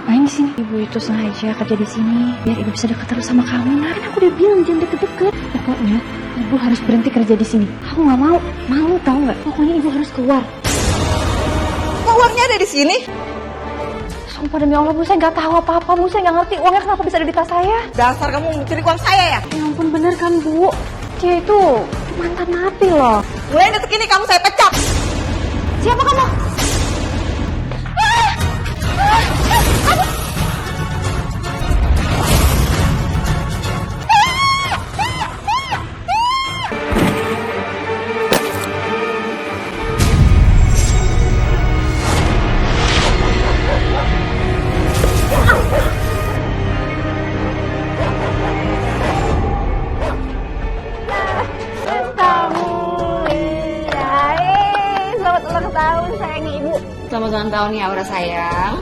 ngapain di sini? Ibu itu sengaja kerja di sini biar ibu bisa dekat terus sama kamu. Nah, kan aku udah bilang jangan deket-deket. Pokoknya ibu harus berhenti kerja di sini. Aku nggak mau, malu tau nggak? Pokoknya ibu harus keluar. Kok uangnya ada di sini? Sumpah demi Allah Bu, saya nggak tahu apa-apa Bu, saya nggak ngerti uangnya kenapa bisa ada di tas saya. Dasar kamu mencuri uang saya ya? Ya ampun bener kan Bu, dia itu mantan napi loh. Mulai detik ini kamu saya pecat. Siapa kamu? Selamat ulang tahun ya Aura sayang.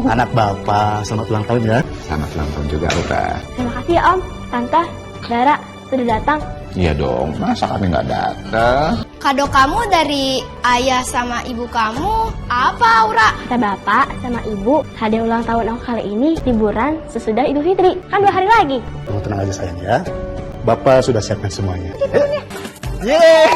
Anak bapak, selamat ulang tahun ya. Selamat ulang tahun juga Aura. Terima kasih ya Om, Tante, Dara sudah datang. Iya dong, masa kami nggak datang? Kado kamu dari ayah sama ibu kamu apa, Aura? Kata bapak sama ibu, hadiah ulang tahun aku kali ini liburan sesudah Idul Fitri. Kan 2 hari lagi. Kamu tenang aja sayang ya. Bapak sudah siapkan semuanya. Yeay!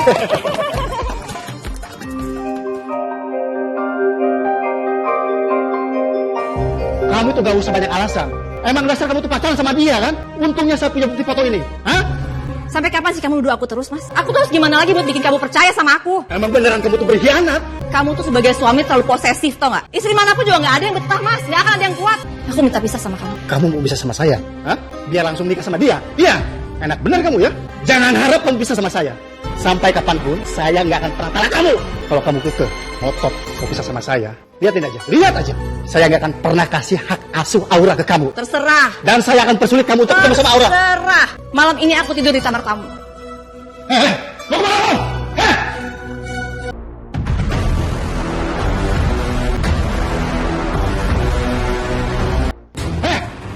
Kamu tuh gak usah banyak alasan. Emang dasar kamu tuh pacaran sama dia kan? Untungnya saya punya bukti foto ini. Hah? Sampai kapan sih kamu nuduh aku terus, Mas? Aku terus gimana lagi buat bikin kamu percaya sama aku? Emang beneran kamu tuh berkhianat? Kamu tuh sebagai suami terlalu posesif, tau gak? Istri manapun juga gak ada yang betah, Mas. Gak akan ada yang kuat. Aku minta pisah sama kamu. Kamu mau bisa sama saya? Hah? Biar langsung nikah sama dia? Iya? Enak bener kamu ya? Jangan harap kamu bisa sama saya. Sampai kapanpun, saya nggak akan pernah talak kamu. Kalau kamu kekeh, ngotot, mau bisa sama saya, lihatin aja, lihat aja. Saya nggak akan pernah kasih hak asuh Aura ke kamu. Terserah. Dan saya akan persulit kamu untuk ketemu sama Aura. Terserah. Malam ini aku tidur di kamar kamu. Mau kemana kamu?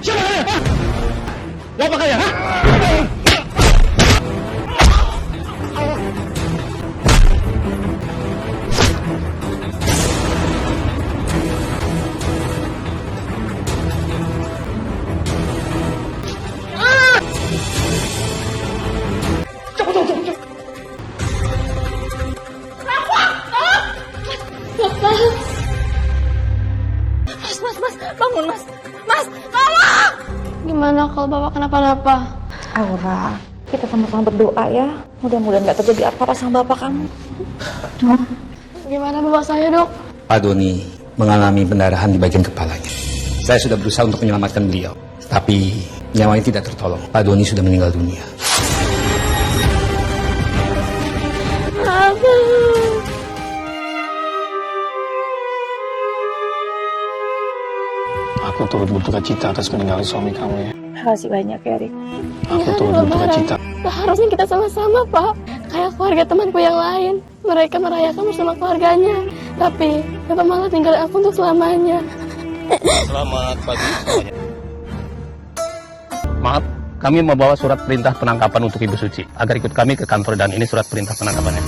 Siapa kalian? Mau apa kalian? Mas, bangun Mas. Mas, tolong! Gimana kalau bapak kenapa-napa? Aura, kita sama-sama berdoa ya. Mudah-mudahan nggak terjadi apa-apa sama bapak kamu. Dok, Gimana bapak saya dok? Pak Doni mengalami pendarahan di bagian kepalanya. Saya sudah berusaha untuk menyelamatkan beliau, tapi nyawanya tidak tertolong. Pak Doni sudah meninggal dunia. Aku turut berduka cita atas meninggalnya suami kamu ya. makasih banyak ya Rik. Aku turut berduka cita. Harusnya kita sama-sama Pak. Kayak keluarga temanku yang lain. Mereka merayakan bersama keluarganya. Tapi Bapak malah tinggal aku untuk selamanya. Selamat pagi semuanya. Maaf, kami membawa surat perintah penangkapan untuk Ibu Suci agar ikut kami ke kantor dan ini surat perintah penangkapannya.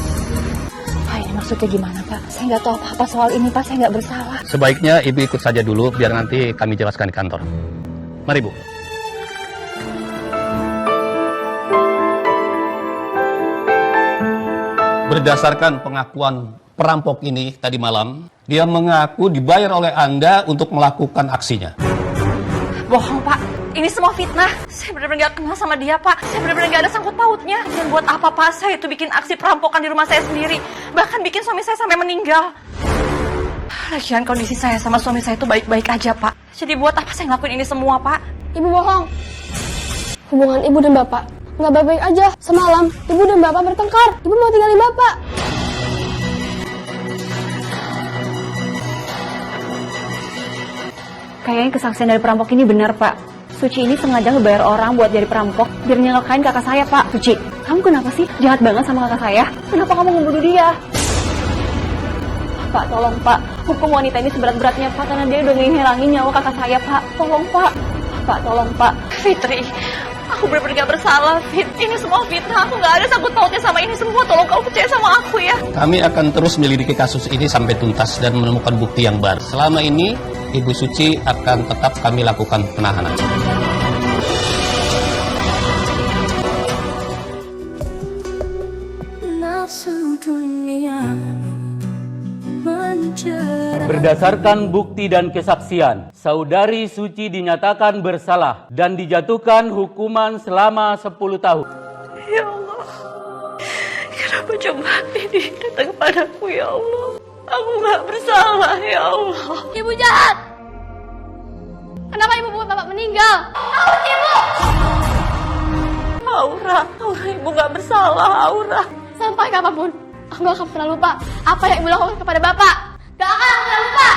Pak, ini maksudnya gimana Pak? Saya nggak tahu apa-apa soal ini Pak, saya nggak bersalah. Sebaiknya Ibu ikut saja dulu biar nanti kami jelaskan di kantor. Mari Bu. Berdasarkan pengakuan perampok ini tadi malam, dia mengaku dibayar oleh Anda untuk melakukan aksinya. Bohong Pak, ini semua fitnah. Saya benar-benar gak kenal sama dia Pak. Saya benar-benar gak ada sangkut pautnya. Dan buat apa Pak saya itu bikin aksi perampokan di rumah saya sendiri. Bahkan bikin suami saya sampai meninggal. Lagian kondisi saya sama suami saya itu baik-baik aja Pak. Jadi buat apa saya ngelakuin ini semua Pak? Ibu bohong. Hubungan ibu dan bapak nggak baik-baik aja. Semalam ibu dan bapak bertengkar. Ibu mau tinggalin bapak. Kayaknya kesaksian dari perampok ini benar Pak. Suci ini sengaja ngebayar orang buat jadi perampok biar nyelakain kakak saya Pak. Suci, kamu kenapa sih jahat banget sama kakak saya? Kenapa kamu membunuh dia? Pak, tolong Pak. Hukum wanita ini seberat-beratnya Pak karena dia udah ngilangin nyawa kakak saya Pak. Tolong Pak. Pak, tolong Pak. Fitri, aku benar-benar gak bersalah Fit. Ini semua fitnah. Aku gak ada sangkut pautnya sama ini semua. Tolong kamu percaya sama aku ya. Kami akan terus menyelidiki kasus ini sampai tuntas dan menemukan bukti yang baru. Selama ini, Ibu Suci akan tetap kami lakukan penahanan. Berdasarkan bukti dan kesaksian, Saudari Suci dinyatakan bersalah dan dijatuhkan hukuman selama 10 tahun. Ya Allah, kenapa cobaan ini datang padaku ya Allah? Aku gak bersalah ya Allah. Ibu jahat! Kenapa ibu buat bapak meninggal? Awas ibu! Aura ibu gak bersalah, Aura. Sampai kapanpun, aku gak akan pernah lupa apa yang ibu lakukan kepada bapak. Gak akan pernah lupa!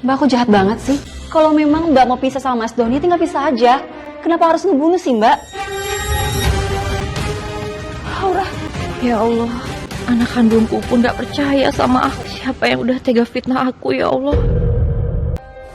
Mbak, aku jahat banget sih. Kalau memang Mbak mau pisah sama Mas Doni, tinggal pisah aja. Kenapa harus ngebunuh sih, Mbak? Aura, ya Allah, anak kandungku pun gak percaya sama aku. Siapa yang udah tega fitnah aku ya Allah?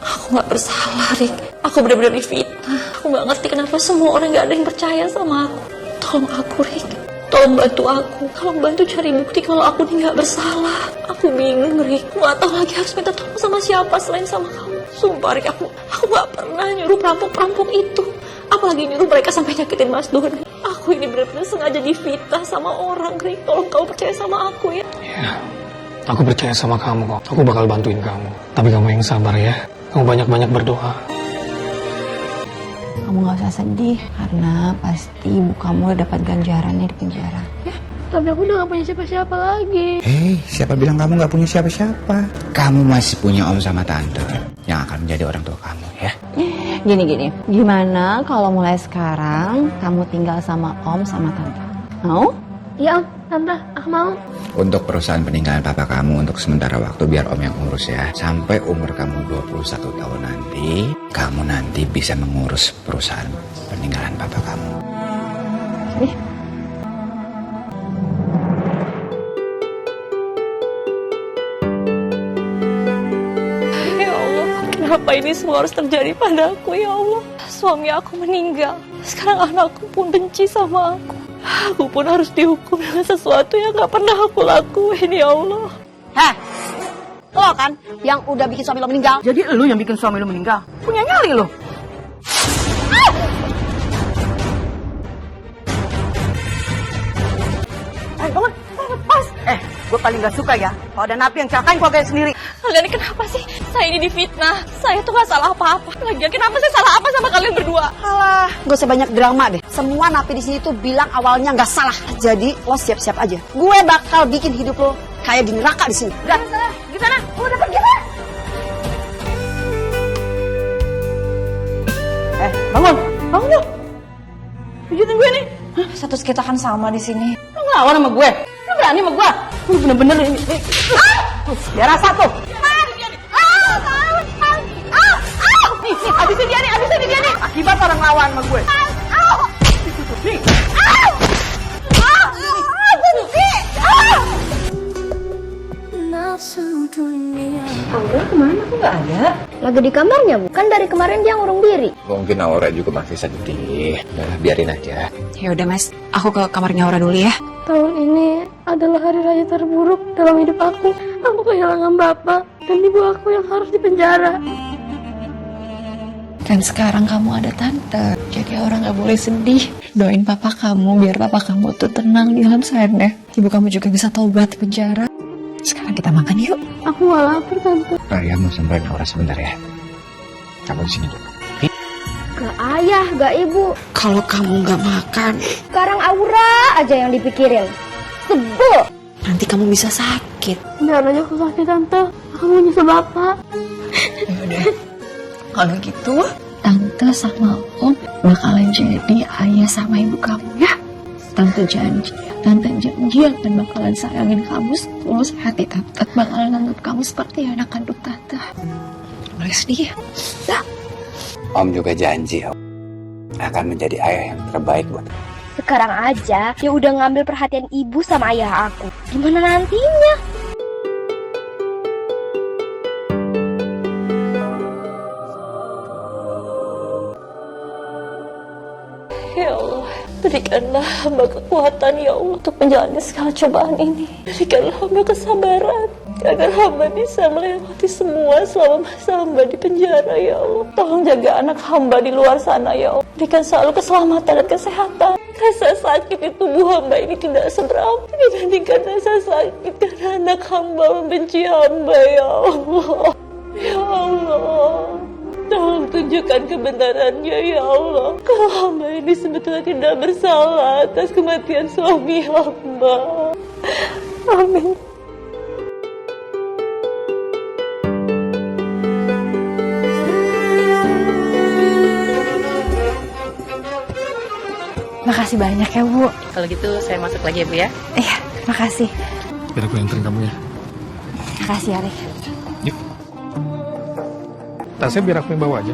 Aku gak bersalah, Rik. Aku benar-benar difitnah. Aku gak ngerti kenapa semua orang gak ada yang percaya sama aku. Tolong aku, Rik. Tolong bantu aku. Tolong bantu cari bukti kalau aku ini gak bersalah. Aku bingung, Rik. Aku gak tahu lagi harus minta tolong sama siapa selain sama kamu. Sumpah, Rik, aku gak pernah nyuruh perampok-perampok itu. Apalagi nyuruh mereka sampai nyakitin Mas Doni. Aku ini benar-benar sengaja difitnah sama orang, Rik. Tolong kamu percaya sama aku ya. Ya, aku percaya sama kamu kok. Aku bakal bantuin kamu. Tapi kamu yang sabar ya. Kamu banyak-banyak berdoa. Kamu gak usah sedih, karena pasti ibu kamu dapat ganjarannya di penjara. Ya. Tapi aku udah gak punya siapa-siapa lagi. Siapa bilang kamu gak punya siapa-siapa? Kamu masih punya om sama tante yang akan menjadi orang tua kamu ya. Gini, gimana kalau mulai sekarang kamu tinggal sama om sama tante? Mau? Iya om, tante, aku mau. Untuk perusahaan peninggalan papa kamu untuk sementara waktu biar om yang urus ya. Sampai umur kamu 21 tahun nanti, kamu nanti bisa mengurus perusahaan peninggalan papa kamu. Sini. Ya Allah, kenapa ini semua harus terjadi padaku ya Allah? Suami aku meninggal, sekarang anakku pun benci sama aku. Aku pun harus dihukum dengan sesuatu yang gak pernah aku lakuin ya Allah. Heh, lo kan yang udah bikin suami lo meninggal. Jadi lo yang bikin suami lo meninggal. Punya nyali lo. Bangun, lepas. Gue paling gak suka ya kalau ada napi yang celakain keluarganya sendiri. Kalian ini kenapa sih? Saya ini difitnah. Saya tuh gak salah apa-apa. Lagian kenapa saya salah apa sama kalian berdua? Alah, gak usah banyak drama deh. Semua napi di sini tuh bilang awalnya nggak salah. Jadi lo siap-siap aja. Gue bakal bikin hidup lo kayak di neraka di sini. Udah, gimana? Udah pergi lah. Bangun lo. Pijitin gue nih. Status kita kan sama di sini. Lo ngelawan sama gue. Lo berani sama gue. Lo bener-bener ini. Biar rasa tuh. Nih, habisin dia nih. Akibat orang lawan sama gue. Nih. Aura kemana? Kok gak ada? Lagi di kamarnya, bukan dari kemarin dia ngurung diri. Mungkin Aura juga masih sedih. Udah, biarin aja. Ya udah Mas, aku ke kamarnya Aura dulu ya. Tahun ini adalah hari raya terburuk dalam hidup aku. Aku kehilangan bapak dan ibu aku yang harus dipenjara. Dan sekarang kamu ada tante, jadi orang gak boleh sedih. Doain papa kamu, biar papa kamu tuh tenang di dalam sana. Ibu kamu juga bisa tobat di penjara. Sekarang kita makan yuk. Aku gak lapar tante. Raya mau samperin Aura sebentar ya. Kamu di sini dulu. Gak ayah, gak ibu. Kalau kamu gak makan, Sekarang Aura aja yang dipikirin. Sebel. nanti kamu bisa sakit. Jangan aja aku sakit tante. Aku mau nyusul bapak. Yaudah, kalau gitu tante sama om bakalan jadi ayah sama ibu kamu ya. Tante janji akan bakalan sayangin kamu setulus hati tante. Bakalan nganggap kamu seperti anak kandung tante. Boleh sedih ya? Dah. Om juga janji Om akan menjadi ayah yang terbaik buat. Sekarang aja dia udah ngambil perhatian ibu sama ayah aku. Gimana nantinya? Ya Allah, berikanlah hamba kekuatan ya Allah untuk menjalani segala cobaan ini. Berikanlah hamba kesabaran. agar hamba bisa melewati semua selama masa hamba di penjara, ya Allah. Tolong jaga anak hamba di luar sana, ya Allah. Berikan selalu keselamatan dan kesehatan. Rasa sakit di tubuh hamba ini tidak seberapa dibandingkan rasa sakit karena anak hamba membenci hamba, ya Allah. Ya Allah, tolong tunjukkan kebenarannya, ya Allah. Kalau hamba ini sebetulnya tidak bersalah atas kematian suami hamba. Amin. Makasih banyak ya, Bu. Kalau gitu saya masuk lagi ya, Bu ya. Iya, makasih. Biar aku yang kamu ya. Makasih, Arif. Yuk. Tasnya biar aku yang bawa aja.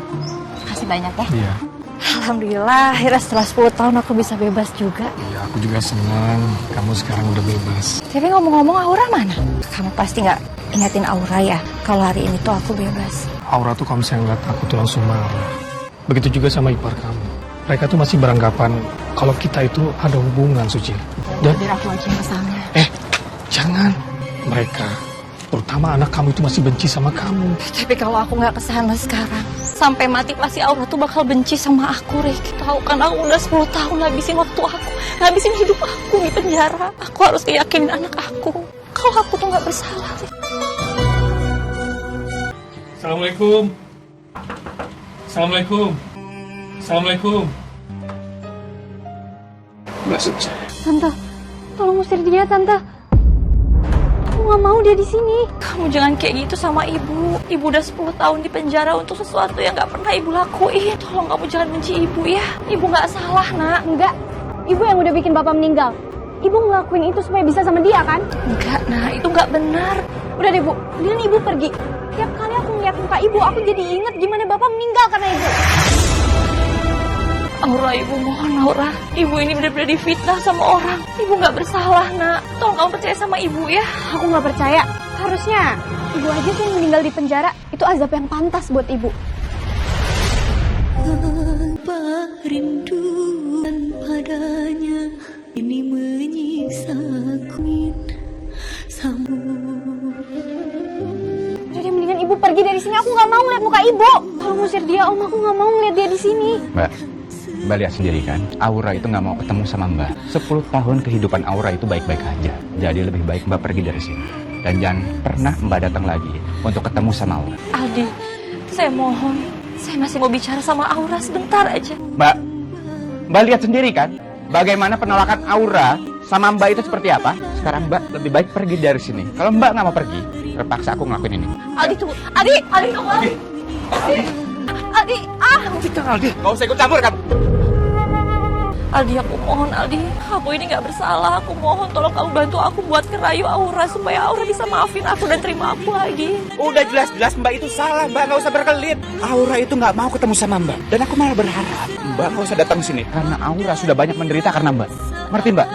Makasih banyak ya. Iya. Alhamdulillah, akhirnya setelah 10 tahun aku bisa bebas juga. Iya, aku juga senang kamu sekarang udah bebas. Tapi ngomong-ngomong, Aura mana? Kamu pasti nggak ingetin Aura ya, kalau hari ini tuh aku bebas. Aura tuh kalau misalnya ngeliat aku tuh langsung marah. Begitu juga sama ipar kamu. Mereka tuh masih beranggapan kalau kita itu ada hubungan, Suci. Dan biar aku aja yang kesana. Jangan. Mereka, terutama anak kamu itu masih benci sama kamu. Tapi kalau aku nggak kesana sekarang, sampai mati pasti Aura tuh bakal benci sama aku, Rick. Tahu kan aku udah 10 tahun ngabisin waktu aku, ngabisin hidup aku di penjara. Aku harus yakinin anak aku kalau aku tuh nggak bersalah, Rick. Assalamualaikum. Assalamualaikum. Assalamualaikum. Mbak Suci. Tante, tolong usir dia, Tante. Aku nggak mau dia di sini. Kamu jangan kayak gitu sama ibu. Ibu udah 10 tahun di penjara untuk sesuatu yang nggak pernah ibu lakuin. Tolong kamu jangan benci ibu ya. Ibu nggak salah, nak. Enggak, ibu yang udah bikin bapak meninggal. Ibu ngelakuin itu supaya bisa sama dia kan? Enggak, nah itu nggak benar. Udah deh, Bu. Mendingan ibu pergi. Tiap kali aku ngeliat muka ibu, aku jadi inget gimana bapak meninggal karena ibu. Aura, ibu mohon, Aura. Ibu ini benar-benar difitnah sama orang. Ibu nggak bersalah, nak. Tolong kamu percaya sama ibu ya. Aku nggak percaya. Harusnya ibu aja tuh yang meninggal di penjara. Itu azab yang pantas buat ibu. Apa rinduan padanya ini menyisaku sambut. Jadi mendingan ibu pergi dari sini. Aku nggak mau lihat muka ibu. Tolong usir dia, Om. Aku nggak mau lihat dia di sini. Mbak lihat sendiri kan, Aura itu nggak mau ketemu sama Mbak. 10 tahun kehidupan Aura itu baik-baik aja. Jadi lebih baik Mbak pergi dari sini. Dan jangan pernah Mbak datang lagi untuk ketemu sama Aura. Aldi, saya mohon. Saya masih mau bicara sama Aura sebentar aja. Mbak lihat sendiri kan, bagaimana penolakan Aura sama Mbak itu seperti apa. Sekarang Mbak lebih baik pergi dari sini. Kalau Mbak nggak mau pergi, terpaksa aku ngelakuin ini. Aldi tunggu. Aldi tunggu. Aldi, Aldi, nggak usah ikut campur kamu. Aldi, aku mohon, Aldi. Aku ini nggak bersalah. Aku mohon, tolong kamu bantu aku buat ngerayu Aura supaya Aura bisa maafin aku dan terima aku lagi. Udah jelas-jelas Mbak itu salah, Mbak nggak usah berkelit. Aura itu nggak mau ketemu sama Mbak. Dan aku malah berharap Mbak nggak usah datang sini karena Aura sudah banyak menderita karena Mbak. Ngerti Mbak?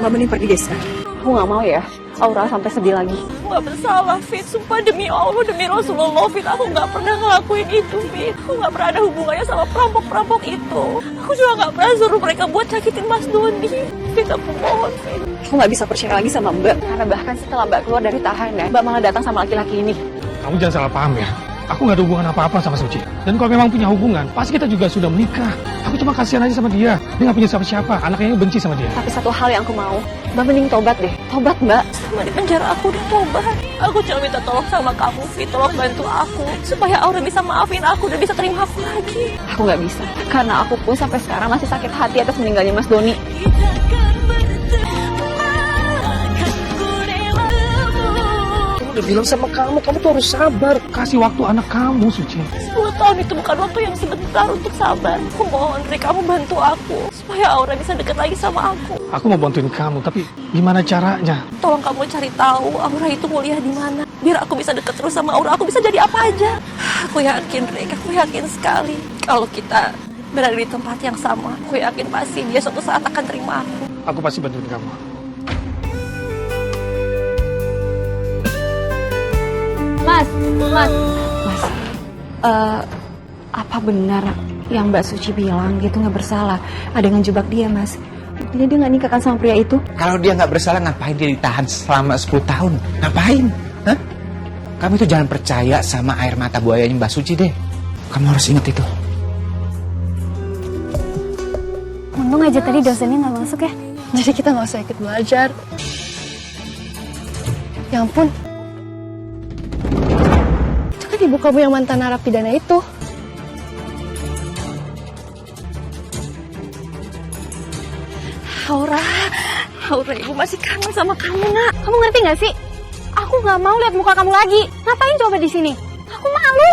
Mbak mending pergi deh sekarang. Aku nggak mau ya Aura sampai sedih lagi. Aku nggak bersalah, Fit. Sumpah demi Allah, demi Rasulullah, Fit. Aku nggak pernah ngelakuin itu, Fit. Aku nggak pernah ada hubungannya sama perampok-perampok itu. Aku juga nggak pernah suruh mereka buat sakitin Mas Doni. Fit, aku mohon, Fit. Aku nggak bisa percaya lagi sama Mbak. Karena bahkan setelah Mbak keluar dari tahanan, Mbak malah datang sama laki-laki ini. Kamu jangan salah paham ya. Aku nggak ada hubungan apa-apa sama Suci. Dan kalau memang punya hubungan, pasti kita juga sudah menikah. Aku cuma kasihan aja sama dia. Dia nggak punya siapa-siapa. Anaknya benci sama dia. Tapi satu hal yang aku mau, Mbak mending tobat deh. Tobat, Mbak. Selama di penjara aku udah tobat. Aku cuma minta tolong sama kamu, Fit. Tolong bantu aku supaya Aura bisa maafin aku dan bisa terima aku lagi. Aku nggak bisa. Karena aku pun sampai sekarang masih sakit hati atas meninggalnya Mas Doni. Udah bilang sama kamu tuh harus sabar. Kasih waktu anak kamu, Suci. 10 tahun itu bukan waktu yang sebentar untuk sabar. Aku mohon, Rick, kamu bantu aku supaya Aura bisa deket lagi sama aku. Aku mau bantuin kamu, tapi gimana caranya? Tolong kamu cari tahu Aura itu kuliah di mana. Biar aku bisa deket terus sama Aura, aku bisa jadi apa aja. Aku yakin, Rick, aku yakin sekali. Kalau kita berada di tempat yang sama, aku yakin pasti dia suatu saat akan terima aku. Aku pasti bantuin kamu. Mas, apa benar yang Mbak Suci bilang gitu nggak bersalah? Ada yang ngejebak dia, Mas. Artinya dia nggak nikah kan sama pria itu? Kalau dia nggak bersalah, ngapain dia ditahan selama 10 tahun? Ngapain? Hah? Kamu itu jangan percaya sama air mata buayanya Mbak Suci deh. Kamu harus ingat itu. Untung aja tadi dosennya nggak masuk ya. Jadi kita nggak usah ikut belajar. Ya ampun. Itu kan ibu kamu yang mantan narapidana itu. Aura, ibu masih kangen sama kamu, Nak. Kamu ngerti nggak sih? Aku nggak mau lihat muka kamu lagi. Ngapain coba di sini? Aku malu.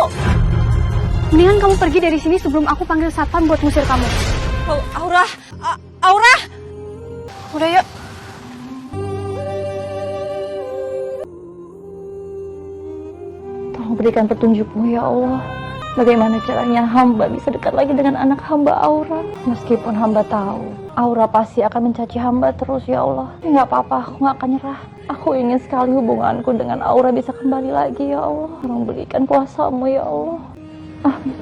Mendingan kamu pergi dari sini sebelum aku panggil satpam buat ngusir kamu. Aura. Udah yuk. Tolong berikan petunjukmu ya Allah. Bagaimana caranya hamba bisa dekat lagi dengan anak hamba Aura? Meskipun hamba tahu Aura pasti akan mencaci hamba terus ya Allah. Nggak apa-apa, aku nggak akan nyerah. Aku ingin sekali hubunganku dengan Aura bisa kembali lagi ya Allah. Tolong berikan kuasa-Mu ya Allah. Amin.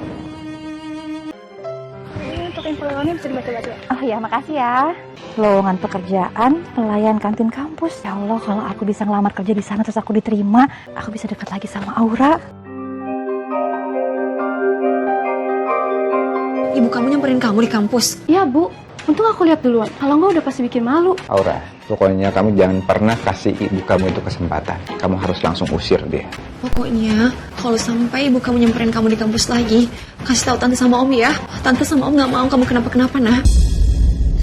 Ini untuk infonya bisa dibaca-baca. Oh ya, makasih ya. Lowongan pekerjaan pelayan kantin kampus. Ya Allah, kalau aku bisa ngelamar kerja di sana terus aku diterima, aku bisa dekat lagi sama Aura. Ibu kamu nyamperin kamu di kampus? Iya Bu, untung aku lihat duluan. Kalau nggak udah pasti bikin malu. Aura, pokoknya kamu jangan pernah kasih ibu kamu itu kesempatan. Kamu harus langsung usir dia. Pokoknya kalau sampai ibu kamu nyamperin kamu di kampus lagi, kasih tahu tante sama om ya. Tante sama om nggak mau kamu kenapa-kenapa, nah.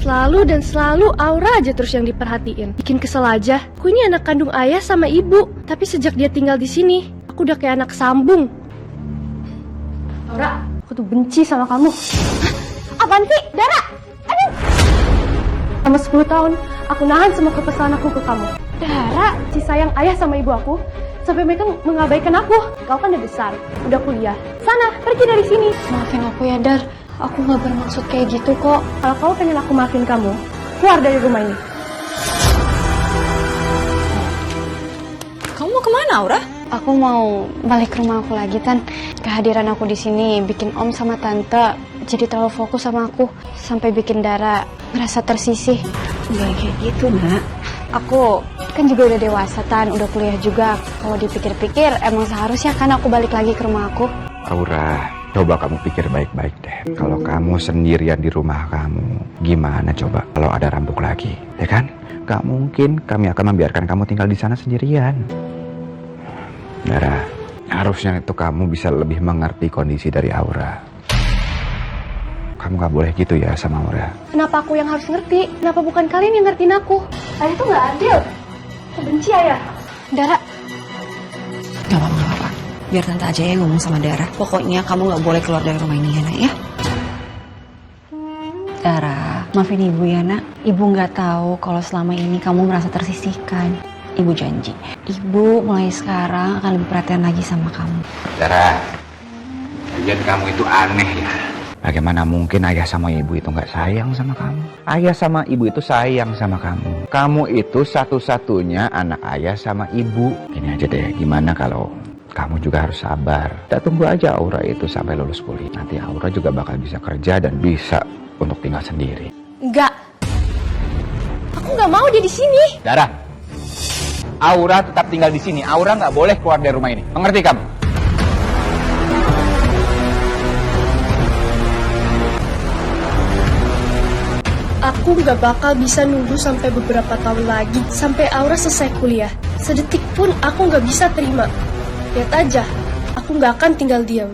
Selalu dan selalu Aura aja terus yang diperhatiin. Bikin kesel aja. Aku ini anak kandung ayah sama ibu. Tapi sejak dia tinggal di sini, aku udah kayak anak sambung. Aura, aku tuh benci sama kamu. Apaan sih? Dara! Aduh! Selama 10 tahun, aku nahan semua kepesan aku ke kamu. Dara, si sayang ayah sama ibu aku, sampai mereka mengabaikan aku. Kau kan udah besar, udah kuliah. Sana, pergi dari sini. Maafin aku ya, Dar. Aku nggak bermaksud kayak gitu kok. Kalau kamu pengen aku maafin kamu, keluar dari rumah ini. Kamu mau kemana, Aura? Aku mau balik ke rumah aku lagi, Tan. Kehadiran aku di sini bikin Om sama Tante jadi terlalu fokus sama aku, sampai bikin Dara merasa tersisih. Nggak kayak gitu, Nak. Aku kan juga udah dewasa, Tan, udah kuliah juga. Kalau dipikir-pikir, emang seharusnya kan aku balik lagi ke rumah aku. Aura, coba kamu pikir baik-baik deh. Kalau kamu sendirian di rumah kamu, gimana coba kalau ada rambuk lagi, ya kan? Gak mungkin kami akan membiarkan kamu tinggal di sana sendirian. Dara, harusnya itu kamu bisa lebih mengerti kondisi dari Aura. Kamu gak boleh gitu ya sama Aura. Kenapa aku yang harus ngerti? Kenapa bukan kalian yang ngertiin aku? Ayah tuh gak adil. Aku benci Ayah. Dara. Gak apa-apa. Biar tante aja yang ngomong sama Dara. Pokoknya kamu gak boleh keluar dari rumah ini ya, Nak ya. Dara, maafin ibu ya, Nak. Ibu gak tahu kalau selama ini kamu merasa tersisihkan. Ibu janji, ibu mulai sekarang akan lebih perhatian lagi sama kamu. Dara, bagian kamu itu aneh ya. Bagaimana mungkin ayah sama ibu itu nggak sayang sama kamu? Ayah sama ibu itu sayang sama kamu. Kamu itu satu-satunya anak ayah sama ibu. Ini aja deh, gimana kalau kamu juga harus sabar. Kita tunggu aja Aura itu sampai lulus kuliah. Nanti Aura juga bakal bisa kerja dan bisa untuk tinggal sendiri. Enggak. Aku nggak mau dia di sini. Dara, Aura tetap tinggal di sini. Aura nggak boleh keluar dari rumah ini. Mengerti kamu? Aku nggak bakal bisa nunggu sampai beberapa tahun lagi, sampai Aura selesai kuliah. Sedetik pun aku nggak bisa terima. Lihat aja, aku nggak akan tinggal diam.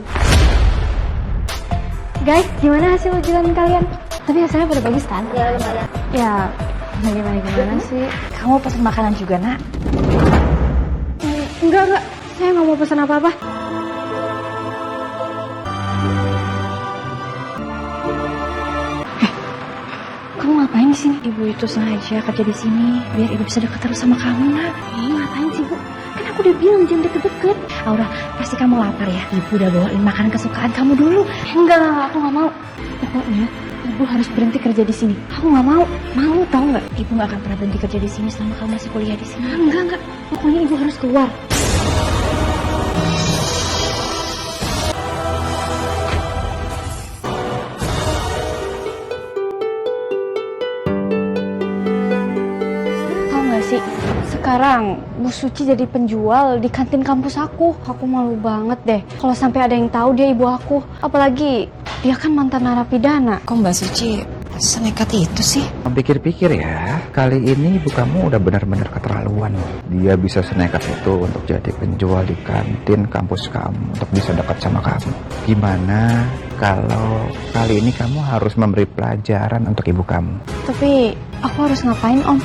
Guys, gimana hasil ujian kalian? Tapi hasilnya pada bagus kan? Ya, lumayan. Ya, gimana sih? Kamu pesen makanan juga, Nak? Enggak. Saya nggak mau pesan apa-apa. Kamu ngapain di sini? Ibu itu sengaja kerja di sini biar ibu bisa dekat terus sama kamu, Nak. Ngapain sih, Bu? Kan aku udah bilang jangan deket-deket. Aura, pasti kamu lapar ya? Ibu udah bawain makanan kesukaan kamu dulu. Enggak, aku nggak mau. Pokoknya ibu harus berhenti kerja di sini. Aku nggak mau. Mau tau nggak? Ibu nggak akan pernah berhenti kerja di sini selama kamu masih kuliah di sini. Enggak. Pokoknya ibu harus keluar. sekarang Bu Suci jadi penjual di kantin kampus aku. Aku malu banget deh kalau sampai ada yang tahu dia ibu aku. Apalagi dia kan mantan narapidana. Kok Mbak Suci senekat itu sih? Pikir-pikir ya, kali ini ibu kamu udah benar-benar keterlaluan. Dia bisa senekat itu untuk jadi penjual di kantin kampus kamu, untuk bisa dekat sama kamu. Gimana kalau kali ini kamu harus memberi pelajaran untuk ibu kamu? Tapi aku harus ngapain, Om?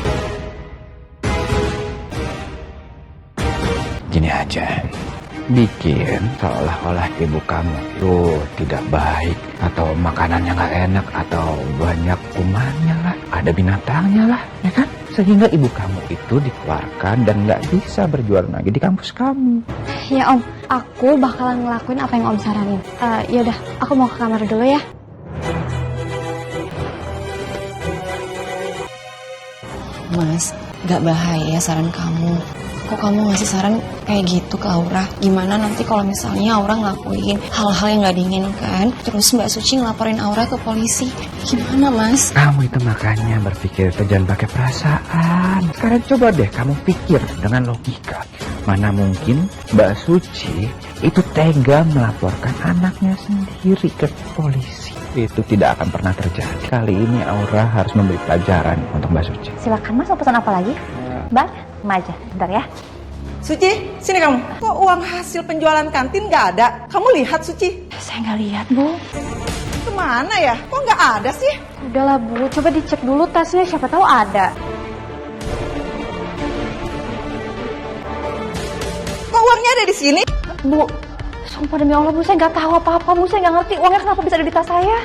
Gini aja, bikin seolah-olah ibu kamu itu tidak baik, atau makanannya nggak enak, atau banyak kumannya lah, ada binatangnya lah, ya kan? Sehingga ibu kamu itu dikeluarkan dan nggak bisa berjualan lagi di kampus kamu. Ya Om, aku bakalan ngelakuin apa yang Om saranin. Yaudah, aku mau ke kamar dulu ya. Mas, gak bahaya saran kamu? Kok kamu ngasih saran kayak gitu ke Aura? Gimana nanti kalau misalnya Aura ngelakuin hal-hal yang gak diinginkan, terus Mbak Suci ngelaporin Aura ke polisi? Gimana, Mas? Kamu itu makanya berpikir itu jangan pakai perasaan. Sekarang coba deh kamu pikir dengan logika. Mana mungkin Mbak Suci itu tega melaporkan anaknya sendiri ke polisi. Itu tidak akan pernah terjadi. Kali ini Aura harus memberi pelajaran untuk Mbak Suci. Silakan Mas, mau pesan apa lagi? Mbak, sama aja, bentar ya. Suci, sini kamu. Kok uang hasil penjualan kantin nggak ada? Kamu lihat, Suci? Saya nggak lihat, Bu. Kemana ya? Kok nggak ada sih? Udahlah, Bu. Coba dicek dulu tasnya, siapa tahu ada. Kok uangnya ada di sini? Bu, sumpah demi Allah, Bu, saya nggak tahu apa-apa. Bu, saya nggak ngerti uangnya kenapa bisa ada di tas saya.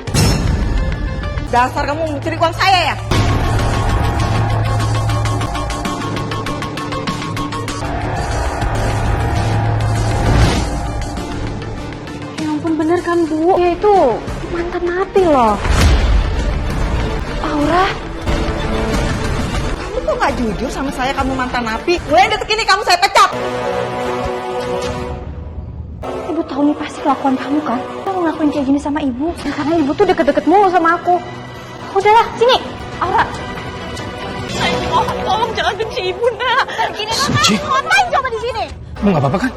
Dasar kamu mencuri uang saya ya? Bener kan, Bu? Ya itu mantan napi loh. Aura, Kamu kok nggak jujur sama saya kamu mantan napi? Mulai detik ini kamu saya pecat. Ibu tahu nih pasti kelakuan kamu kan? Kamu ngelakuin kayak gini sama Ibu. Ya, karena Ibu tuh deket-deket mulu sama aku. Udahlah, sini. Aura. Saya mohon tolong jangan benci Ibu, Nak. Gini, Suci. ngapain coba di sini? Kamu nggak apa-apa kan?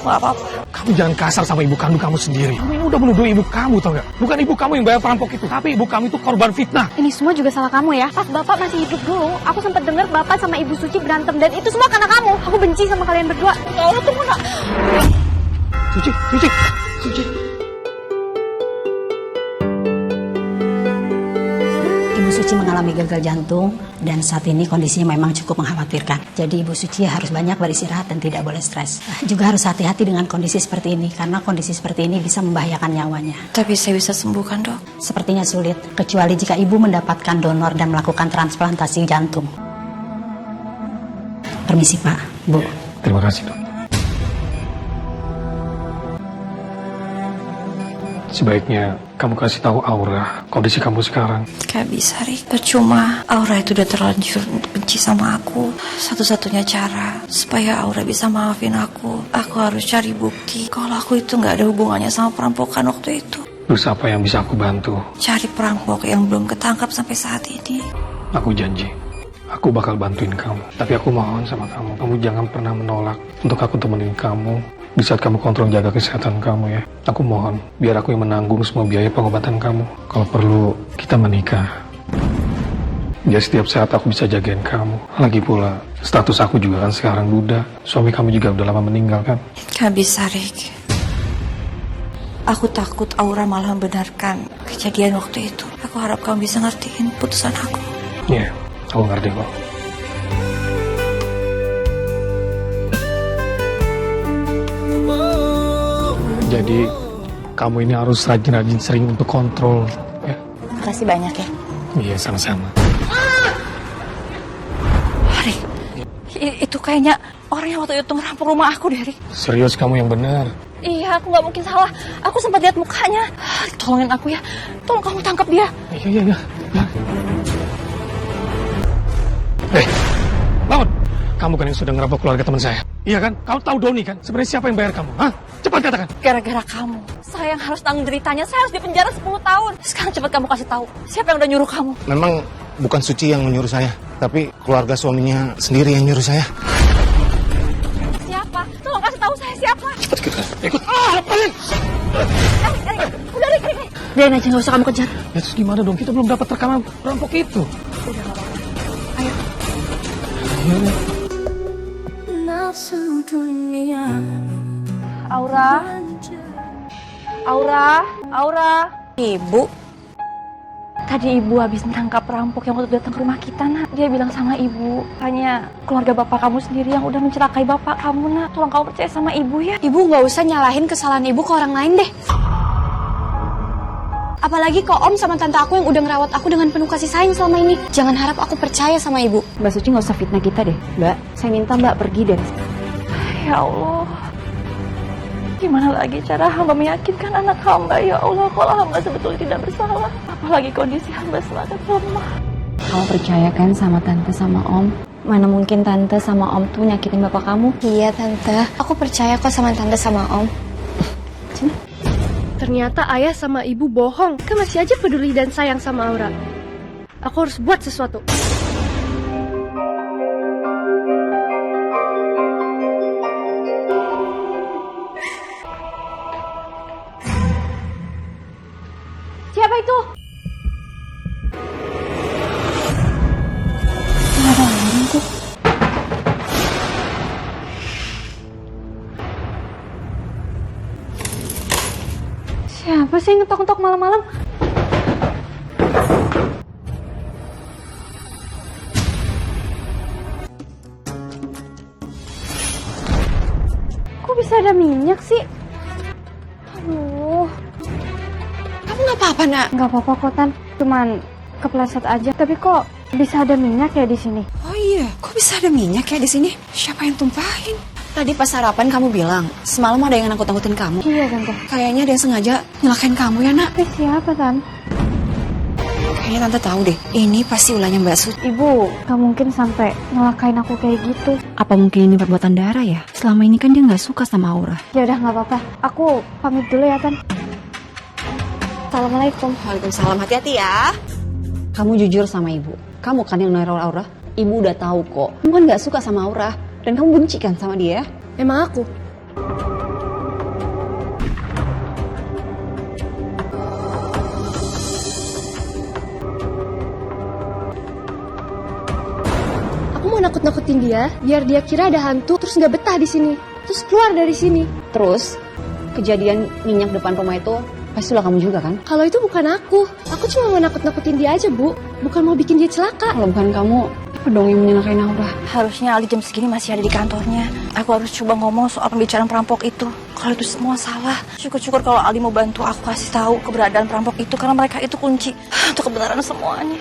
Gak apa-apa. Kamu jangan kasar sama ibu kandung kamu sendiri. Kamu ini udah menuduh ibu kamu, tau gak? Bukan ibu kamu yang bayar perampok itu, tapi ibu kamu itu korban fitnah. Ini semua juga salah kamu ya. Pas Bapak masih hidup dulu, aku sempat dengar Bapak sama Ibu Suci berantem. Dan itu semua karena kamu. Aku benci sama kalian berdua. Aura tunggu, Nak. Suci. Ibu Suci mengalami gagal jantung dan saat ini kondisinya memang cukup mengkhawatirkan. Jadi Ibu Suci harus banyak beristirahat dan tidak boleh stres. Juga harus hati-hati dengan kondisi seperti ini karena kondisi seperti ini bisa membahayakan nyawanya. Tapi saya bisa sembuhkan, Dok? Sepertinya sulit, kecuali jika Ibu mendapatkan donor dan melakukan transplantasi jantung. Permisi Pak, Bu. Terima kasih, Dok. Sebaiknya kamu kasih tahu Aura kondisi kamu sekarang. Gak bisa, Rik. Percuma. Aura itu udah terlanjur benci sama aku. Satu-satunya cara supaya Aura bisa maafin aku harus cari bukti kalau aku itu gak ada hubungannya sama perampokan waktu itu. Terus apa yang bisa aku bantu? Cari perampok yang belum ketangkap sampai saat ini. Aku janji, aku bakal bantuin kamu. Tapi aku mohon sama kamu jangan pernah menolak untuk aku temenin kamu di saat kamu kontrol jaga kesehatan kamu ya. Aku mohon, biar aku yang menanggung semua biaya pengobatan kamu. Kalau perlu, kita menikah. Biar setiap saat aku bisa jagain kamu. Lagi pula, status aku juga kan sekarang duda. Suami kamu juga udah lama meninggal kan? Gak bisa, Rik. Aku takut Aura malah membenarkan kejadian waktu itu. Aku harap kamu bisa ngertiin putusan aku. Iya, aku ngerti kok. Jadi kamu ini harus rajin-rajin sering untuk kontrol ya. Makasih banyak ya. Iya, sama-sama. Rik, itu kayaknya orang yang waktu itu ngerampok rumah aku deh, Rik. Serius kamu yang benar. Iya, aku gak mungkin salah. Aku sempat lihat mukanya. Tolongin aku ya. Tolong kamu tangkap dia. Iya. Bangun. Kamu kan yang sudah ngerampok keluarga teman saya. Iya kan? Kamu tahu Doni kan? Sebenarnya siapa yang bayar kamu? Hah? Cepat katakan. Gara-gara kamu, saya yang harus tanggung deritanya. Saya harus dipenjara 10 tahun. Sekarang cepat kamu kasih tahu. Siapa yang udah nyuruh kamu? Memang bukan Suci yang menyuruh saya. Tapi keluarga suaminya sendiri yang nyuruh saya. Siapa? Tolong kasih tahu saya siapa. Cepat kita ikut. Erik, udah Erik. Biarin aja, nggak usah kamu kejar. Ya terus gimana dong? Kita belum dapat rekaman perampok itu. Udah nggak apa-apa. Ayo. Nafsu dunia. Aura. Ibu, Tadi ibu habis menangkap perampok yang waktu datang ke rumah kita, nak. Dia bilang sama ibu, hanya keluarga bapak kamu sendiri yang udah mencelakai bapak kamu, nak. Tolong kamu percaya sama ibu ya. ibu nggak usah nyalahin kesalahan ibu ke orang lain deh. Apalagi ke om sama tante aku yang udah ngerawat aku dengan penuh kasih sayang selama ini. Jangan harap aku percaya sama ibu. Mbak Suci nggak usah fitnah kita deh. Mbak, saya minta Mbak pergi dari sini. Ya Allah. Gimana lagi cara hamba meyakinkan anak hamba, ya Allah, kalau hamba sebetulnya tidak bersalah. Apalagi kondisi hamba sangat lemah. Kamu percayakan sama tante sama om? Mana mungkin tante sama om tuh nyakitin bapak kamu? Iya tante, aku percaya kok sama tante sama om. Ternyata ayah sama ibu bohong. Kan masih aja peduli dan sayang sama Aura. Aku harus buat sesuatu. Siapa itu? Nggak ada orang tuh. Siapa sih yang ngetok-ngetok malam-malam? Kok bisa ada minyak sih? Aduh. Kamu nggak apa-apa nak? Nggak apa-apa kok, Tan. Cuman kepleset aja. Tapi kok bisa ada minyak ya di sini? Oh iya, kok bisa ada minyak ya di sini? Siapa yang tumpahin? Tadi pas sarapan kamu bilang, semalam ada yang nakut-nakutin kamu. Iya, Tante. Kayaknya ada yang sengaja nyelakain kamu ya nak. Tapi siapa, Tan? Kayaknya tante tahu deh, ini pasti ulahnya Mbak Suci. Ibu, gak mungkin sampai ngelakain aku kayak gitu. Apa mungkin ini perbuatan Dara ya? Selama ini kan dia nggak suka sama Aura. Ya udah nggak apa-apa. Aku pamit dulu ya, Tan. Assalamualaikum. Waalaikumsalam, hati-hati ya. Kamu jujur sama ibu. Kamu kan yang neror Aura. Ibu udah tahu kok. Kamu kan nggak suka sama Aura. Dan kamu benci kan sama dia? Emang aku? Aku mau nakut-nakutin dia, biar dia kira ada hantu, terus nggak betah di sini, terus keluar dari sini. Terus, kejadian minyak depan rumah itu pasti ulah kamu juga kan? Kalau itu bukan aku cuma mau nakut-nakutin dia aja, Bu. Bukan mau bikin dia celaka. Kalau bukan kamu, apa dong yang menyelakain Aura? Harusnya Aldi jam segini masih ada di kantornya. Aku harus coba ngomong soal pembicaraan perampok itu. Kalau itu semua salah, syukur-syukur kalau Aldi mau bantu aku kasih tahu keberadaan perampok itu, karena mereka itu kunci untuk kebenaran semuanya.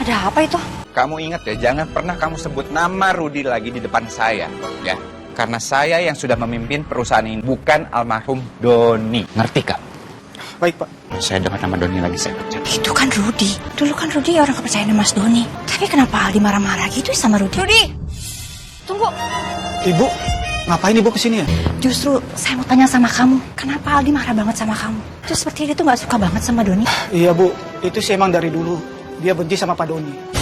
Ada apa itu? Kamu ingat ya, jangan pernah kamu sebut nama Rudi lagi di depan saya, ya. Karena saya yang sudah memimpin perusahaan ini, bukan almarhum Doni. Ngerti, Kak? Baik, Pak. Saya dengar nama Doni lagi, saya pecat. Itu kan Rudi. Dulu kan Rudi orang kepercayaan Mas Doni. Tapi kenapa Aldi marah-marah gitu sama Rudi? Rudi! Tunggu. Ibu, ngapain ibu kesini ya? Justru saya mau tanya sama kamu. Kenapa Aldi marah banget sama kamu? Terus seperti dia tuh gak suka banget sama Doni. Iya, Bu. Itu sih emang dari dulu. Dia benci sama Pak Doni.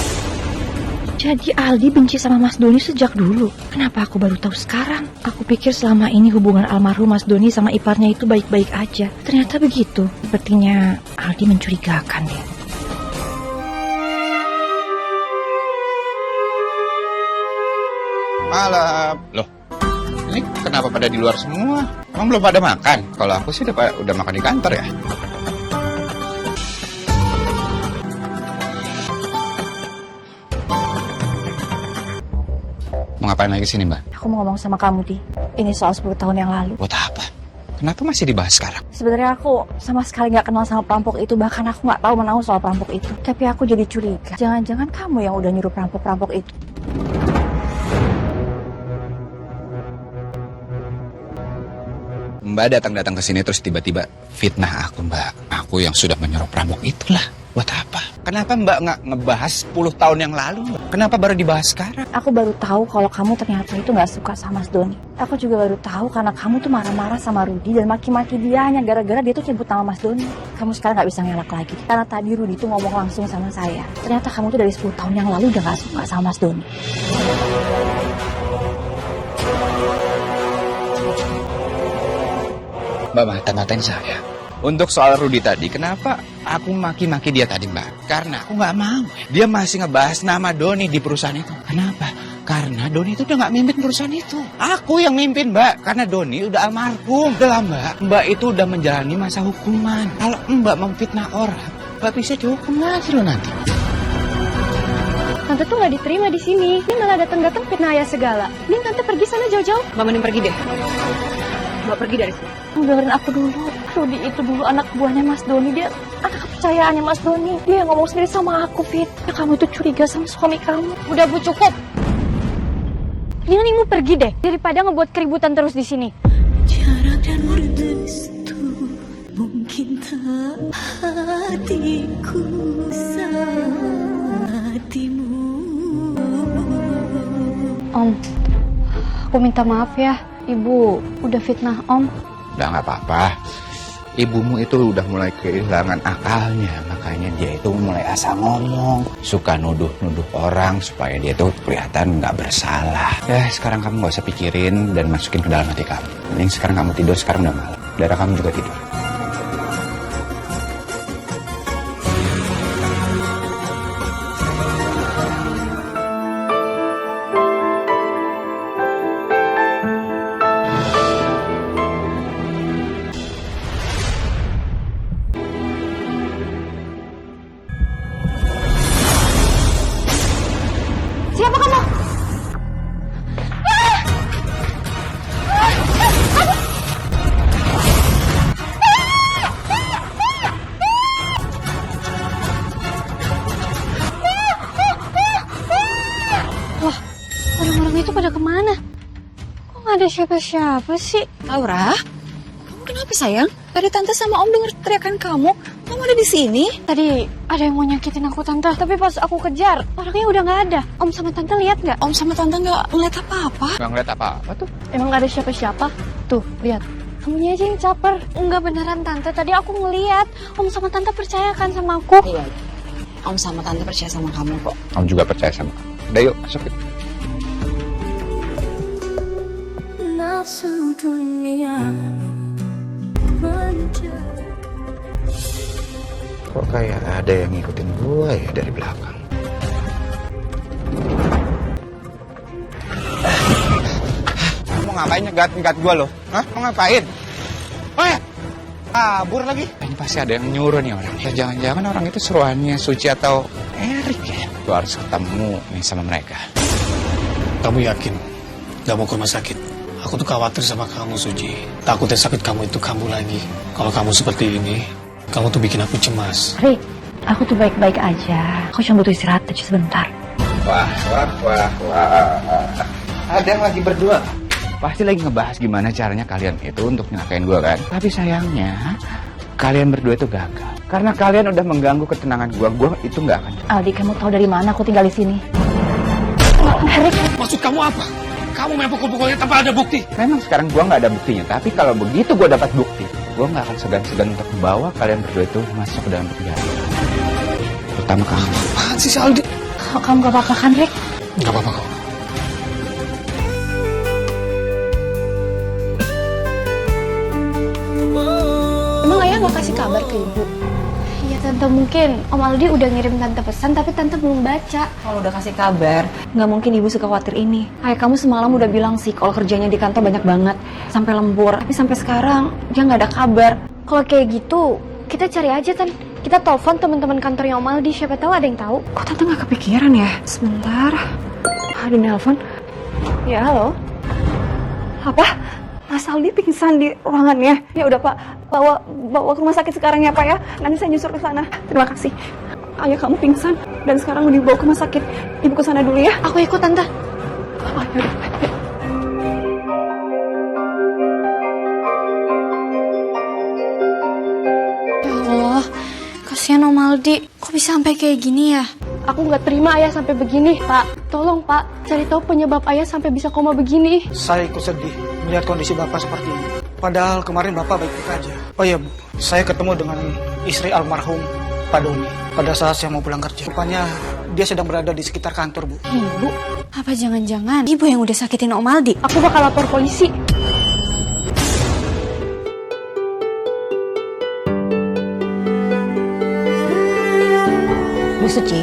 Jadi Aldi benci sama Mas Doni sejak dulu. Kenapa aku baru tahu sekarang? Aku pikir selama ini hubungan almarhum Mas Doni sama iparnya itu baik-baik aja. Ternyata begitu. Sepertinya Aldi mencurigakan deh. Malam. Loh, ini kenapa pada di luar semua? Emang belum pada makan? Kalau aku sih udah makan di kantor ya. Mau ngapain lagi sini, Mbak? Aku mau ngomong sama kamu, Di. Ini soal 10 tahun yang lalu. Buat apa? Kenapa masih dibahas sekarang? Sebenarnya aku sama sekali gak kenal sama perampok itu. Bahkan aku gak tahu menahu soal perampok itu. Tapi aku jadi curiga. Jangan-jangan kamu yang udah nyuruh perampok-perampok itu. Mbak datang ke sini terus tiba-tiba fitnah aku, Mbak. Aku yang sudah menyuruh perampok itulah. Buat apa? Kenapa Mbak nggak ngebahas 10 tahun yang lalu, Mbak? Kenapa baru dibahas sekarang? Aku baru tahu kalau kamu ternyata itu nggak suka sama Mas Doni. Aku juga baru tahu karena kamu tuh marah-marah sama Rudi dan maki-maki dia hanya gara-gara dia tuh nyebut nama Mas Doni. Kamu sekarang nggak bisa ngelak lagi. Karena tadi Rudi tuh ngomong langsung sama saya. Ternyata kamu tuh dari 10 tahun yang lalu udah nggak suka sama Mas Doni. Mbak mata-matain saya. Untuk soal Rudi tadi, kenapa aku maki-maki dia tadi, Mbak? Karena aku nggak mau. Dia masih ngebahas nama Doni di perusahaan itu. Kenapa? Karena Doni itu udah nggak mimpin perusahaan itu. Aku yang mimpin, Mbak. Karena Doni udah almarhum. Udah lah, Mbak. Mbak itu udah menjalani masa hukuman. Kalau Mbak memfitnah orang, Mbak bisa dihukum lagi loh nanti. Tante tuh nggak diterima di sini. Ini malah datang-datang fitnah ayah segala. Ini tante pergi sana jauh-jauh. Mbak mending pergi deh. Mbak pergi dari sini. Dengerin aku dulu. Rudi itu dulu anak buahnya Mas Doni. Dia anak kepercayaannya Mas Doni. Dia yang ngomong sendiri sama aku, Fit. Kamu itu curiga sama suami kamu. Udah Bu, cukup. Mendingan ibu pergi deh daripada ngebuat keributan terus di sini. Jarak dan berdestu mungkin tak hatiku saatimu. Om, aku minta maaf ya. Ibu udah fitnah Om. Udah nggak apa-apa. Ibumu itu udah mulai kehilangan akalnya. Makanya dia itu mulai asal ngomong. Suka nuduh-nuduh orang supaya dia tuh kelihatan nggak bersalah. Ya sekarang kamu nggak usah pikirin dan masukin ke dalam hati kamu. Mending sekarang kamu tidur, sekarang udah malam. Darah kamu juga tidur. Siapa kamu? Wah, orang-orang itu pada kemana? Kok nggak ada siapa-siapa sih? Aura, kamu kenapa sayang? Tadi tante sama Om denger teriakan kamu. Kamu ada di sini? Tadi ada yang mau nyakitin aku tante, tapi pas aku kejar orangnya udah nggak ada. Om sama tante lihat nggak? Om sama tante nggak ngeliat apa-apa. Nggak ngeliat apa-apa tuh. Emang nggak ada siapa-siapa? Tuh lihat. Kamunya aja yang caper. Enggak beneran tante. Tadi aku ngeliat. Om sama tante percaya kan sama aku? Iya. Om sama tante percaya sama kamu kok. Om juga percaya sama kamu. Udah yuk masuk. Nafsu dunia menjadi. Kok kayak ada yang ngikutin gue ya dari belakang. Kamu ngapain nyegat gue lo? Hah? Mau ngapain? Oh ya? Kabur lagi? Ini pasti ada yang nyuruh nih orang. Ya, jangan-jangan orang itu seruannya Suci atau Erik ya? Gue harus ketemu nih sama mereka. Kamu yakin gak mau ke rumah sakit? Aku tuh khawatir sama kamu, Suci. Takutnya sakit kamu itu kambuh lagi. Kalau kamu seperti ini, kamu tuh bikin aku cemas. Rik, aku tuh baik-baik aja. Aku cuma butuh istirahat aja sebentar. Wah. Ada yang lagi berdua. Pasti lagi ngebahas gimana caranya kalian itu untuk nyelakain gue kan. Tapi sayangnya, kalian berdua itu gagal. Karena kalian udah mengganggu ketenangan gue itu nggak akan. Aldi, kamu tahu dari mana aku tinggal di sini? Rik, maksud kamu apa? Kamu main pukul-pukulnya tanpa ada bukti. Memang sekarang gue nggak ada buktinya. Tapi kalau begitu gue dapat bukti, gue nggak akan segan-segan untuk membawa kalian berdua itu masuk ke dalam penjara. Terutama kamu. Apaan sih Aldi? Kamu gak apa-apa kan, Rik? Gak apa-apa kok. Emang ayah nggak kasih kabar ke ibu? Iya tante, mungkin Om Aldi udah ngirim tante pesan tapi tante belum baca. Kalau udah kasih kabar, nggak mungkin ibu sekhawatir ini. Ayah kamu semalam udah bilang sih kalau kerjanya di kantor banyak banget, sampai lembur. Tapi sampai sekarang dia nggak ada kabar. Kalau kayak gitu, kita cari aja Tan. Kita telepon teman-teman kantornya Om Aldi, siapa tahu ada yang tahu. Kok tante nggak kepikiran ya? Sebentar. Ada nelpon. Ya halo. Apa? Mas Aldi pingsan di ruangannya. Ya udah Pak, bawa ke rumah sakit sekarang ya Pak ya. Nanti saya nyusul ke sana. Terima kasih. Ayah kamu pingsan dan sekarang dibawa ke rumah sakit. Ibu ke sana dulu ya. Aku ikut tante. Oh, yaudah. Ya Allah, kasihan Om Aldi. Kok bisa sampai kayak gini ya? Aku nggak terima ayah sampai begini. Pak, tolong Pak, cari tahu penyebab ayah sampai bisa koma begini. Saya ikut sedih melihat kondisi Bapak seperti ini. Padahal kemarin Bapak baik-baik aja. Oh iya Bu, saya ketemu dengan istri almarhum Pak Doni pada saat saya mau pulang kerja. Rupanya dia sedang berada di sekitar kantor, Bu. Ibu? Apa jangan-jangan ibu yang udah sakitin Om Aldi? Aku bakal lapor polisi. Bu Suci,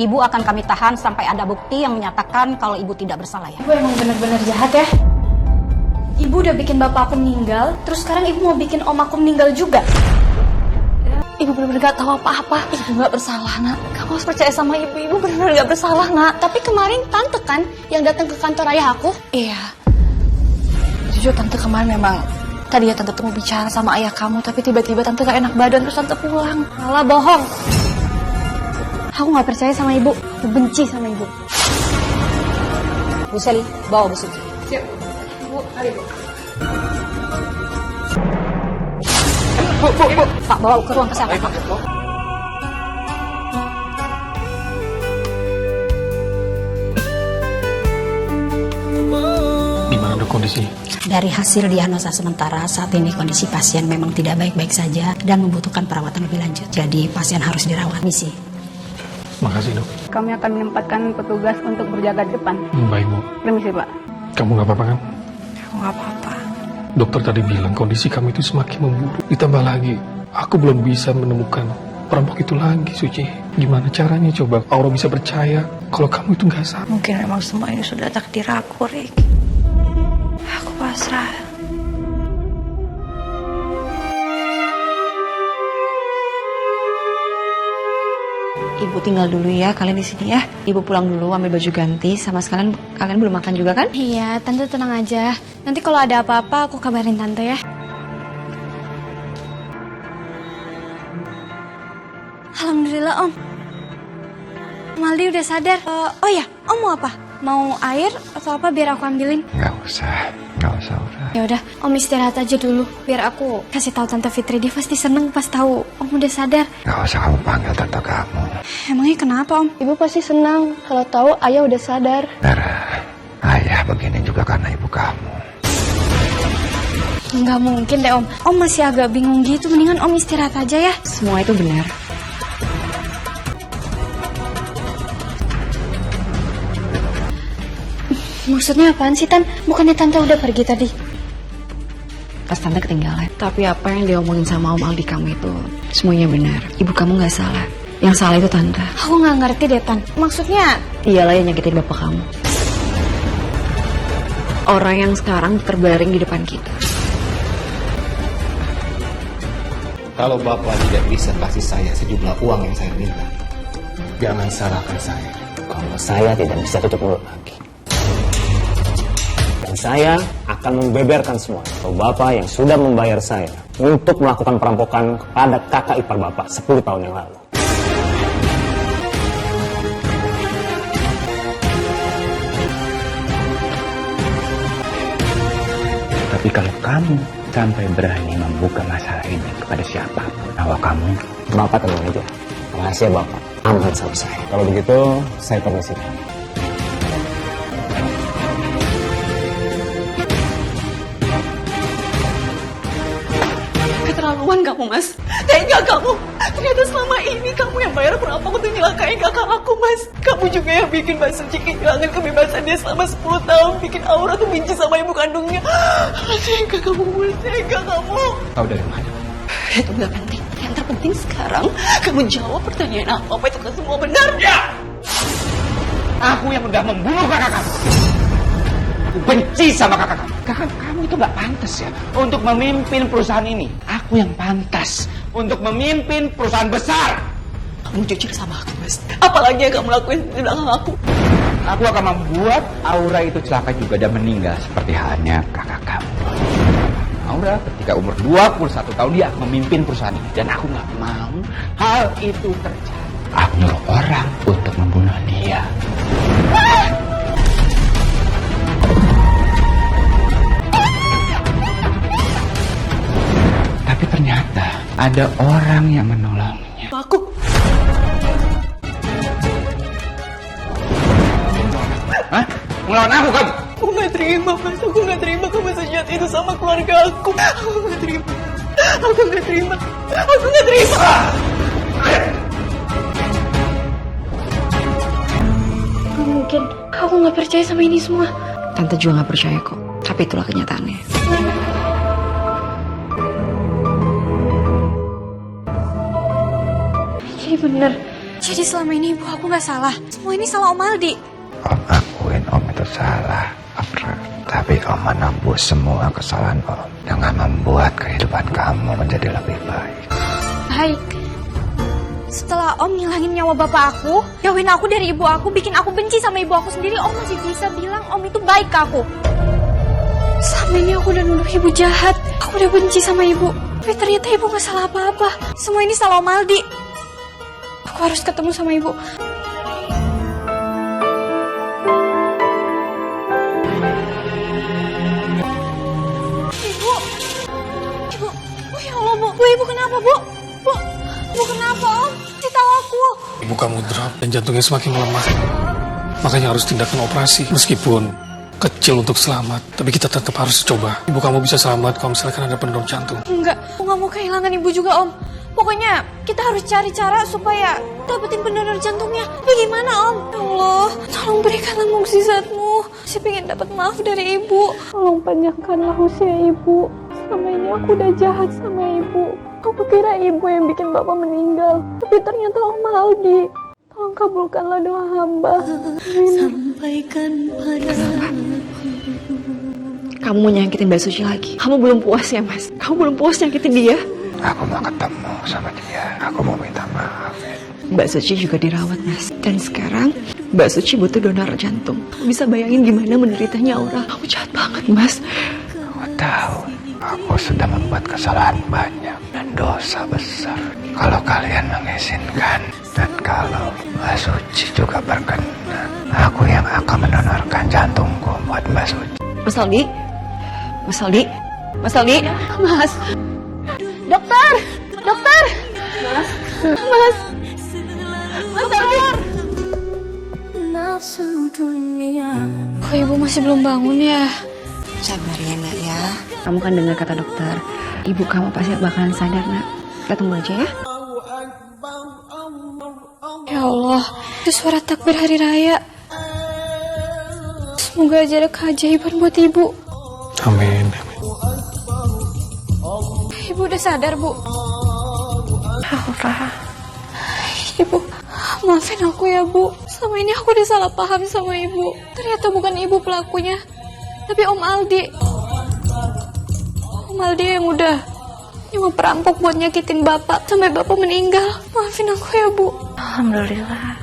Ibu akan kami tahan sampai ada bukti yang menyatakan kalau Ibu tidak bersalah ya. Ibu emang bener-bener jahat ya. Ibu udah bikin bapak aku meninggal, terus sekarang ibu mau bikin om aku meninggal juga. Ibu benar-benar gak tahu apa-apa. Ibu gak bersalah, Nak. Kamu harus percaya sama ibu. Ibu benar-benar gak bersalah, Nak. Tapi kemarin tante kan yang datang ke kantor ayah aku. Iya. Jujur tante kemarin memang tadi ya tante mau bicara sama ayah kamu, tapi tiba-tiba tante gak enak badan terus tante pulang. Malah bohong. Aku gak percaya sama ibu. Aku benci sama ibu. Bu Seli, bawa Bu Suci. Siap. Bu, mari Bu. Bu. Pak, bawa ke ruang kesehatan. Pak. Gimana dok kondisinya? Dari hasil diagnosa sementara, saat ini kondisi pasien memang tidak baik-baik saja dan membutuhkan perawatan lebih lanjut. Jadi pasien harus dirawat. Misi. Makasih dok. Kami akan menempatkan petugas untuk berjaga di depan. Baik Bu. Permisi Pak. Kamu nggak apa-apa kan? Aku gak apa-apa. Dokter tadi bilang kondisi kamu itu semakin memburuk. Ditambah lagi, aku belum bisa menemukan perampok itu lagi, Suci. Gimana caranya coba Aura bisa percaya kalau kamu itu nggak salah? Mungkin memang semua ini sudah takdir aku, Rick. Aku pasrah. Ibu tinggal dulu ya, kalian di sini ya. Ibu pulang dulu, ambil baju ganti. Sama sekalian kalian belum makan juga kan? Iya, tante tenang aja. Nanti kalau ada apa-apa aku kabarin tante ya. Alhamdulillah Om. Om Aldi udah sadar. Oh ya, Om mau apa? Mau air atau apa biar aku ambilin? Nggak usah udah. Ya udah, Om istirahat aja dulu. Biar aku kasih tahu Tante Fitri, dia pasti seneng pas tahu Om udah sadar. Nggak usah kamu panggil tante kamu. Emangnya kenapa Om? Ibu pasti senang kalau tahu ayah udah sadar. Nara, ayah begini juga karena ibu kamu. Nggak mungkin deh Om. Om masih agak bingung gitu. Mendingan Om istirahat aja ya. Semua itu benar. Maksudnya apaan sih Tan? Bukannya Tante udah pergi tadi? Pas Tante ketinggalan. Tapi apa yang diomongin sama Om Aldi kamu itu semuanya benar. Ibu kamu gak salah. Yang salah itu Tante. Aku nggak ngerti deh Tan. Maksudnya? Iyalah yang nyakitin bapak kamu. Orang yang sekarang terbaring di depan kita. Kalau Bapak tidak bisa kasih saya sejumlah uang yang saya minta, jangan salahkan saya. Kalau saya tidak bisa tutup mulut lagi. Dan saya akan membeberkan semua ke Bapak yang sudah membayar saya untuk melakukan perampokan kepada kakak ipar Bapak 10 tahun yang lalu. Tapi kalau kamu sampai berani membuka masalah ini kepada siapapun, bahwa kamu... Bapak tenang aja. Rahasia Bapak aman sama saya. Kalau begitu, saya permisi. Keterlaluan kamu, Mas. Tega kamu. Ternyata selama ini kamu yang bayar perampok untuk nyelakain kakak aku, Mas. Kamu juga yang bikin Mbak Suci kehilangan kebebasannya selama 10 tahun. Bikin Aura tuh benci sama ibu kandungnya. Tega kamu, tega kamu. Tahu dari mana? Itu nggak penting. Yang terpenting sekarang kamu jawab pertanyaan apa itu kan semua benar. Ya! Aku yang udah membunuh kakak kamu. Aku benci sama kakak kamu. Kakak kamu itu gak pantas ya untuk memimpin perusahaan ini. Aku yang pantas untuk memimpin perusahaan besar. Kamu jujur sama aku, Mas. Apalagi yang kamu lakuin di belakang aku. Aku akan membuat Aura itu celaka juga dan meninggal seperti halnya kakak kamu. Aura ketika umur 21 tahun dia memimpin perusahaan ini. Dan aku gak mau hal itu terjadi. Aku nyuruh orang untuk membunuh dia. Tapi ternyata ada orang yang menolongnya. Aku Hah? Ngelawan aku kamu? Aku nggak terima, Mas. Aku nggak terima kamu sejahat itu sama keluarga aku. Aku nggak terima. Aku nggak terima. Aku nggak terima. Gak mungkin. Aku nggak percaya sama ini semua. Tante juga nggak percaya kok. Tapi itulah kenyataannya. Jadi bener. Jadi selama ini ibu aku nggak salah. Semua ini salah Om Aldi. Om akuin Om itu salah, Afra. Tapi Om menembus semua kesalahan Om dengan membuat kehidupan kamu menjadi lebih baik. Baik. Setelah Om ngilangin nyawa bapak aku, jauhin aku dari ibu aku, bikin aku benci sama ibu aku sendiri, Om masih bisa bilang Om itu baik ke aku. Selama ini aku udah nuduh ibu jahat. Aku udah benci sama ibu. Tapi ternyata ibu gak salah apa-apa. Semua ini salah Om Aldi. Aku harus ketemu sama ibu. Ibu. Oh ya Allah, Bu. Ibu kenapa, Bu? Bu kenapa, Om? Kasih tahu aku. Ibu kamu drop dan jantungnya semakin melemah. Makanya harus tindakan operasi. Meskipun kecil untuk selamat, tapi kita tetap harus coba. Ibu kamu bisa selamat kalau misalkan ada pendonor jantung. Enggak, aku gak mau kehilangan ibu juga, Om. Pokoknya kita harus cari cara supaya dapetin pendonor jantungnya. Bagaimana, Om? Ya Allah, tolong berikanlah mukjizatmu. Saya pengen dapat maaf dari ibu. Tolong panjangkanlah usia ibu. Selama ini aku udah jahat sama ibu. Aku kira ibu yang bikin bapak meninggal, tapi ternyata Om Aldi. Tolong kabulkanlah doa hamba. Sampaikan padaku. Kamu mau nyakitin Mbak Suci lagi? Kamu belum puas ya, Mas? Kamu belum puas nyakitin dia? Aku mau ketemu sama dia. Aku mau minta maaf. Mbak Suci juga dirawat, Mas. Dan sekarang Mbak Suci butuh donor jantung. Kamu bisa bayangin gimana menderitanya Aura? Kamu jahat banget, Mas. Aku tahu. Aku sudah membuat kesalahan banyak dan dosa besar. Kalau kalian mengizinkan dan kalau Mbak Suci juga berkenan, aku yang akan mendonorkan jantungku buat Mbak Suci. Mas Aldi? Mas Aldi? Mas Aldi? Mas? Dokter! Dokter! Mas! Mas! Mas dokter! Kok ibu masih belum bangun ya? Sabar ya, Nak ya. Kamu kan dengar kata dokter. Ibu kamu pasti bakalan sadar, Nak. Kita tunggu aja ya. Ya Allah, itu suara takbir hari raya. Semoga aja ada keajaiban buat ibu. Amin. Ibu udah sadar, Bu? Aura. Ibu, maafin aku ya, Bu. Selama ini aku udah salah paham sama ibu. Ternyata bukan ibu pelakunya, tapi Om Aldi. Om Aldi yang udah nyawa perampok buat nyakitin bapak sampai bapak meninggal. Maafin aku ya, Bu. Alhamdulillah.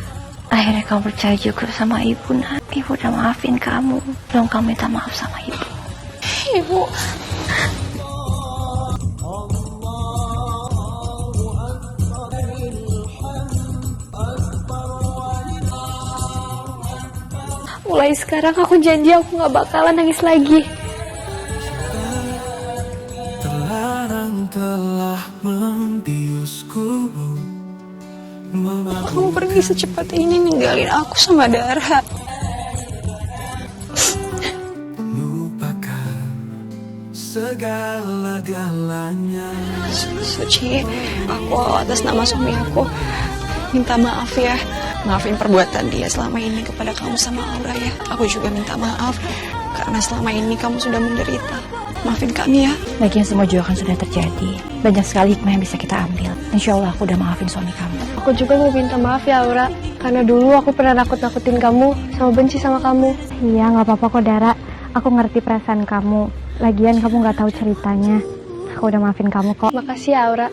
Akhirnya kamu percaya juga sama ibu, Nak. Ibu udah maafin kamu. Belum kamu minta maaf sama ibu. Ibu. Mulai sekarang aku janji aku gak bakalan nangis lagi. Terlarang telah membiusku. Kamu pergi secepat ini ninggalin aku sama Dara. Lupakan segala-galanya. Suci, aku atas nama suami aku minta maaf ya. Maafin perbuatan dia selama ini kepada kamu sama Aura ya. Aku juga minta maaf karena selama ini kamu sudah menderita. Maafin kami ya. Lagian semua juga kan sudah terjadi. Banyak sekali hikmah yang bisa kita ambil. Insya Allah aku udah maafin suami kamu. Aku juga mau minta maaf ya Aura. Karena dulu aku pernah nakut-nakutin kamu sama benci sama kamu. Iya gak apa-apa kok Dara. Aku ngerti perasaan kamu. Lagian kamu gak tahu ceritanya. Aku udah maafin kamu kok. Makasih ya Aura.